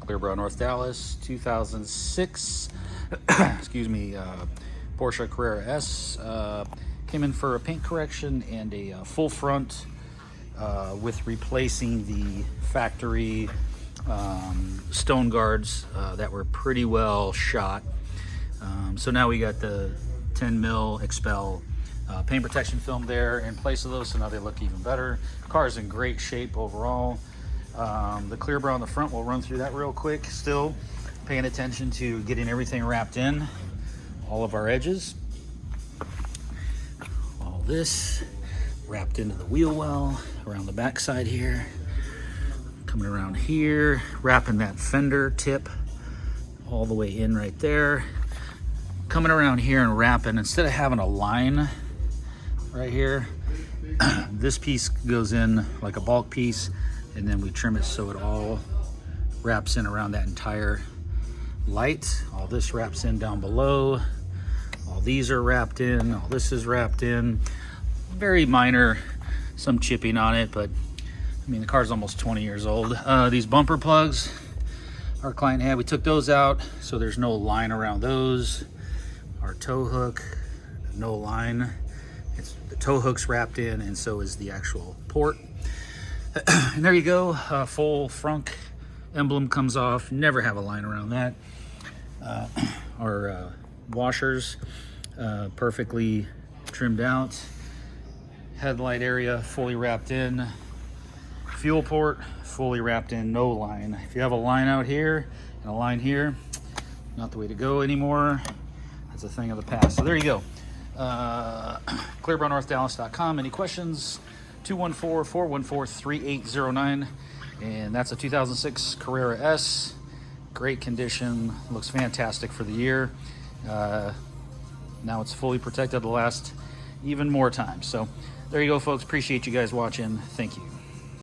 Clearbrow, North Dallas, 2006, excuse me, Porsche Carrera S. Came in for a paint correction and a full front with replacing the factory stone guards that were pretty well shot. So now we got the 10 mil XPEL paint protection film there in place of those, so now they look even better. Car's in great shape overall. The Clearbrow on the front, we'll run through that real quick. Still paying attention to getting everything wrapped in, all of our edges. All this wrapped into the wheel well around the back side here. Coming around here, wrapping that fender tip all the way in right there. Coming around here and wrapping, instead of having a line right here, this piece goes in like a bulk piece, and then we trim it so it all wraps in around that entire light. All this wraps in down below. All these are wrapped in, all this is wrapped in. Very minor, some chipping on it, but I mean, the car's almost 20 years old. These bumper plugs our client had, we took those out, so there's no line around those. Our tow hook, no line. The tow hook's wrapped in, and so is the actual port. And there you go, full frunk emblem comes off. Never have a line around that. Our washers, perfectly trimmed out. Headlight area, fully wrapped in. Fuel port, fully wrapped in, no line. If you have a line out here and a line here, not the way to go anymore. That's a thing of the past. So there you go. ClearbrowNorthDallas.com. Any questions? 214-414-3809. And that's a 2006 Carrera S. Great condition. Looks fantastic for the year. Now it's fully protected to last even more time. So there you go, folks. Appreciate you guys watching. Thank you.